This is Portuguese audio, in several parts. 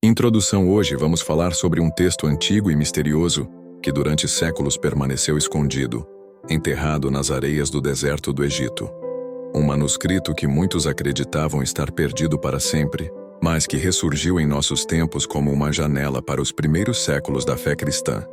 Introdução. Hoje vamos falar sobre um texto antigo e misterioso que durante séculos permaneceu escondido, enterrado nas areias do deserto do Egito. Um manuscrito que muitos acreditavam estar perdido para sempre, mas que ressurgiu em nossos tempos como uma janela para os primeiros séculos da fé cristã.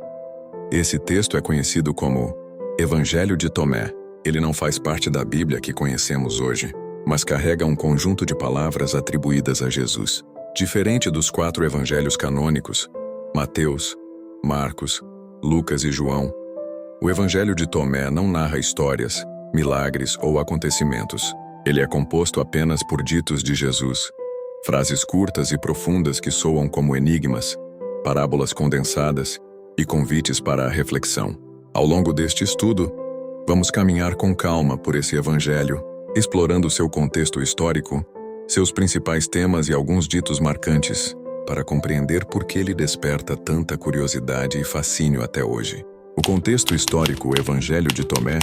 Esse texto é conhecido como Evangelho de Tomé. Ele não faz parte da Bíblia que conhecemos hoje, mas carrega um conjunto de palavras atribuídas a Jesus. Diferente dos 4 evangelhos canônicos, Mateus, Marcos, Lucas e João, o Evangelho de Tomé não narra histórias, milagres ou acontecimentos. Ele é composto apenas por ditos de Jesus, frases curtas e profundas que soam como enigmas, parábolas condensadas e convites para a reflexão. Ao longo deste estudo, vamos caminhar com calma por esse evangelho, explorando seu contexto histórico, seus principais temas e alguns ditos marcantes, para compreender por que ele desperta tanta curiosidade e fascínio até hoje. O contexto histórico. O Evangelho de Tomé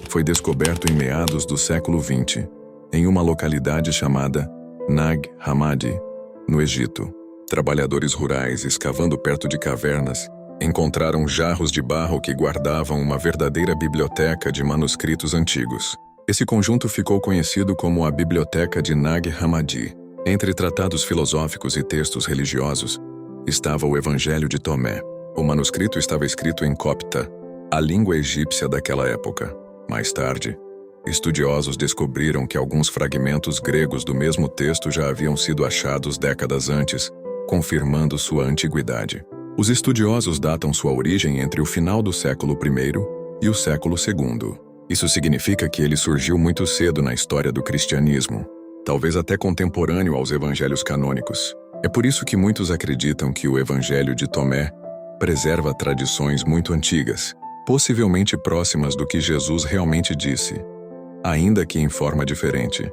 foi descoberto em meados do século XX, em uma localidade chamada Nag Hammadi, no Egito. Trabalhadores rurais escavando perto de cavernas encontraram jarros de barro que guardavam uma verdadeira biblioteca de manuscritos antigos. Esse conjunto ficou conhecido como a Biblioteca de Nag Hammadi. Entre tratados filosóficos e textos religiosos, estava o Evangelho de Tomé. O manuscrito estava escrito em copta, a língua egípcia daquela época. Mais tarde, estudiosos descobriram que alguns fragmentos gregos do mesmo texto já haviam sido achados décadas antes, confirmando sua antiguidade. Os estudiosos datam sua origem entre o final do século I e o século II. Isso significa que ele surgiu muito cedo na história do cristianismo, talvez até contemporâneo aos evangelhos canônicos. É por isso que muitos acreditam que o Evangelho de Tomé preserva tradições muito antigas, possivelmente próximas do que Jesus realmente disse, ainda que em forma diferente.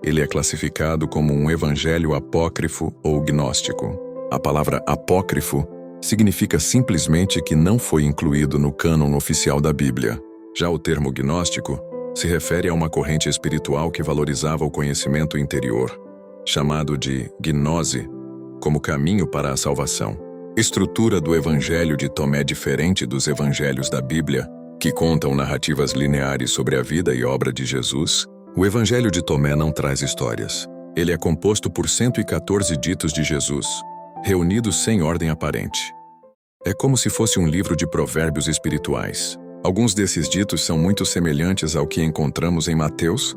Ele é classificado como um evangelho apócrifo ou gnóstico. A palavra apócrifo significa simplesmente que não foi incluído no cânon oficial da Bíblia. Já o termo gnóstico se refere a uma corrente espiritual que valorizava o conhecimento interior, chamado de gnose, como caminho para a salvação. Estrutura do Evangelho de Tomé. Diferente dos evangelhos da Bíblia, que contam narrativas lineares sobre a vida e obra de Jesus, o Evangelho de Tomé não traz histórias. Ele é composto por 114 ditos de Jesus, reunidos sem ordem aparente. É como se fosse um livro de provérbios espirituais. Alguns desses ditos são muito semelhantes ao que encontramos em Mateus,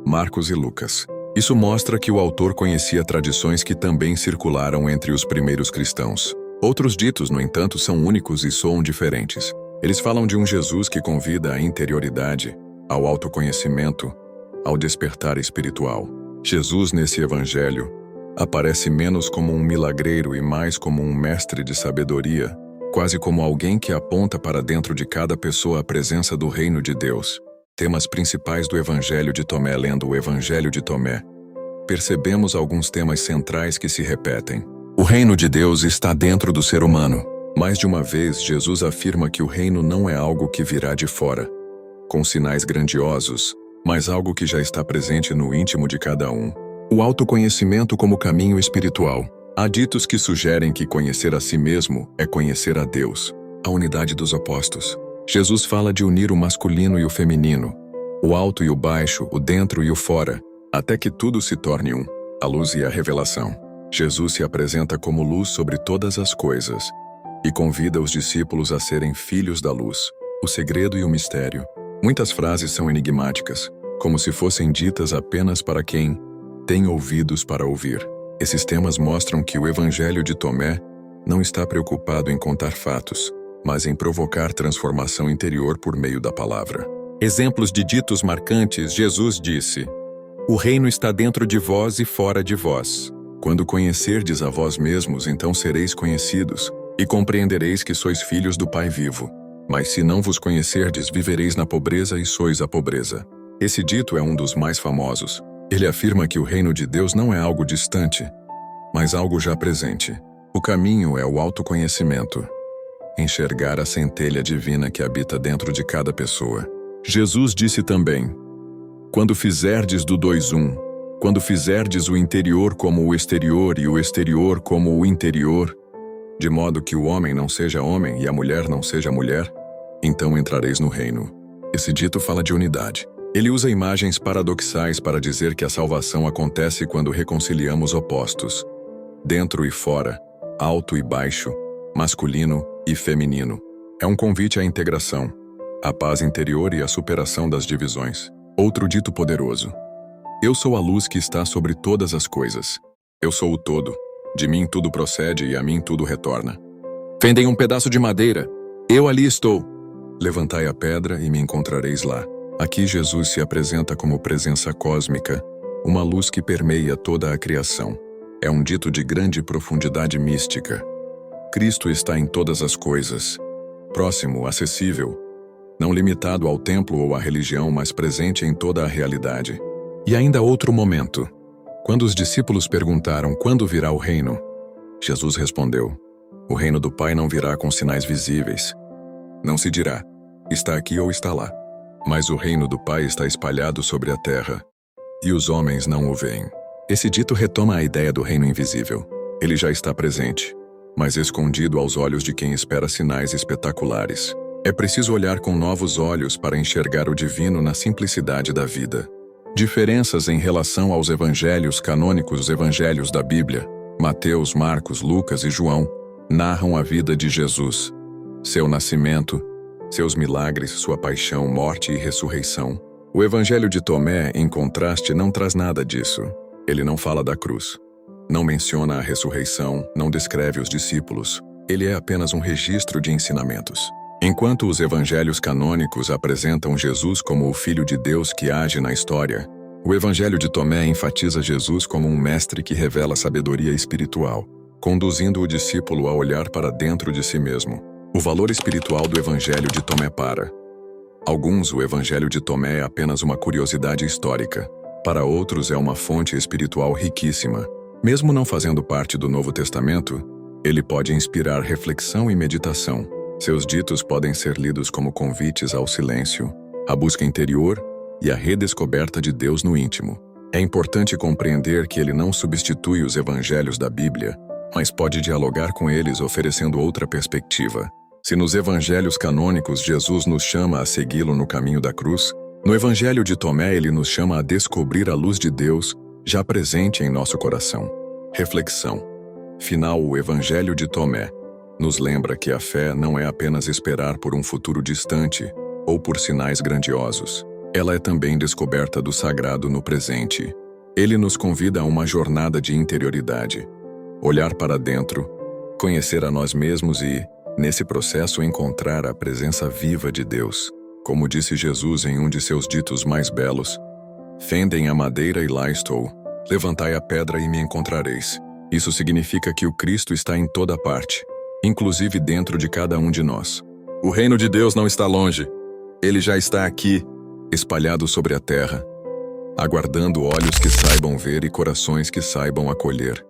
Marcos e Lucas. Isso mostra que o autor conhecia tradições que também circularam entre os primeiros cristãos. Outros ditos, no entanto, são únicos e soam diferentes. Eles falam de um Jesus que convida à interioridade, ao autoconhecimento, ao despertar espiritual. Jesus, nesse evangelho, aparece menos como um milagreiro e mais como um mestre de sabedoria, quase como alguém que aponta para dentro de cada pessoa a presença do reino de Deus. Temas principais do Evangelho de Tomé. Lendo o Evangelho de Tomé, percebemos alguns temas centrais que se repetem. O reino de Deus está dentro do ser humano. Mais de uma vez, Jesus afirma que o reino não é algo que virá de fora, com sinais grandiosos, mas algo que já está presente no íntimo de cada um. O autoconhecimento como caminho espiritual. Há ditos que sugerem que conhecer a si mesmo é conhecer a Deus. A unidade dos opostos. Jesus fala de unir o masculino e o feminino, o alto e o baixo, o dentro e o fora, até que tudo se torne um, a luz e a revelação. Jesus se apresenta como luz sobre todas as coisas e convida os discípulos a serem filhos da luz, o segredo e o mistério. Muitas frases são enigmáticas, como se fossem ditas apenas para quem tem ouvidos para ouvir. Esses temas mostram que o Evangelho de Tomé não está preocupado em contar fatos, mas em provocar transformação interior por meio da palavra. Exemplos de ditos marcantes. Jesus disse: "O reino está dentro de vós e fora de vós. Quando conhecerdes a vós mesmos, então sereis conhecidos, e compreendereis que sois filhos do Pai vivo. Mas se não vos conhecerdes, vivereis na pobreza e sois a pobreza." Esse dito é um dos mais famosos. Ele afirma que o reino de Deus não é algo distante, mas algo já presente. O caminho é o autoconhecimento. Enxergar a centelha divina que habita dentro de cada pessoa. Jesus disse também: "Quando fizerdes do 2 1, Quando fizerdes o interior como o exterior e o exterior como o interior, de modo que o homem não seja homem e a mulher não seja mulher, então entrareis no reino. Esse dito fala de unidade. Ele usa imagens paradoxais para dizer que a salvação acontece quando reconciliamos opostos, dentro e fora, alto e baixo, masculino e feminino. É um convite à integração, à paz interior e à superação das divisões. Outro dito poderoso. Eu sou a luz que está sobre todas as coisas. Eu sou o todo. De mim tudo procede e a mim tudo retorna. Fendem um pedaço de madeira. Eu ali estou. Levantai a pedra e me encontrareis lá. Aqui Jesus se apresenta como presença cósmica, uma luz que permeia toda a criação. É um dito de grande profundidade mística. Cristo está em todas as coisas, próximo, acessível, não limitado ao templo ou à religião, mas presente em toda a realidade. E ainda outro momento. Quando os discípulos perguntaram quando virá o reino, Jesus respondeu: o reino do Pai não virá com sinais visíveis. Não se dirá, está aqui ou está lá. Mas o reino do Pai está espalhado sobre a terra, e os homens não o veem. Esse dito retoma a ideia do reino invisível. Ele já está presente, mas escondido aos olhos de quem espera sinais espetaculares. É preciso olhar com novos olhos para enxergar o divino na simplicidade da vida. Diferenças em relação aos evangelhos canônicos. Os evangelhos da Bíblia, Mateus, Marcos, Lucas e João, narram a vida de Jesus, seu nascimento, seus milagres, sua paixão, morte e ressurreição. O evangelho de Tomé, em contraste, não traz nada disso. Ele não fala da cruz, não menciona a ressurreição, não descreve os discípulos. Ele é apenas um registro de ensinamentos. Enquanto os evangelhos canônicos apresentam Jesus como o Filho de Deus que age na história, o evangelho de Tomé enfatiza Jesus como um mestre que revela sabedoria espiritual, conduzindo o discípulo a olhar para dentro de si mesmo. O valor espiritual do evangelho de Tomé para alguns, o evangelho de Tomé é apenas uma curiosidade histórica. Para outros, é uma fonte espiritual riquíssima. Mesmo não fazendo parte do Novo Testamento, ele pode inspirar reflexão e meditação. Seus ditos podem ser lidos como convites ao silêncio, à busca interior e à redescoberta de Deus no íntimo. É importante compreender que ele não substitui os evangelhos da Bíblia, mas pode dialogar com eles oferecendo outra perspectiva. Se nos evangelhos canônicos Jesus nos chama a segui-lo no caminho da cruz, no evangelho de Tomé ele nos chama a descobrir a luz de Deus já presente em nosso coração. Reflexão. Final. O evangelho de Tomé nos lembra que a fé não é apenas esperar por um futuro distante ou por sinais grandiosos. Ela é também descoberta do sagrado no presente. Ele nos convida a uma jornada de interioridade. Olhar para dentro, conhecer a nós mesmos e, nesse processo, encontrar a presença viva de Deus. Como disse Jesus em um de seus ditos mais belos: fendem a madeira e lá estou. Levantai a pedra e me encontrareis. Isso significa que o Cristo está em toda parte, inclusive dentro de cada um de nós. O reino de Deus não está longe. Ele já está aqui, espalhado sobre a terra, aguardando olhos que saibam ver e corações que saibam acolher.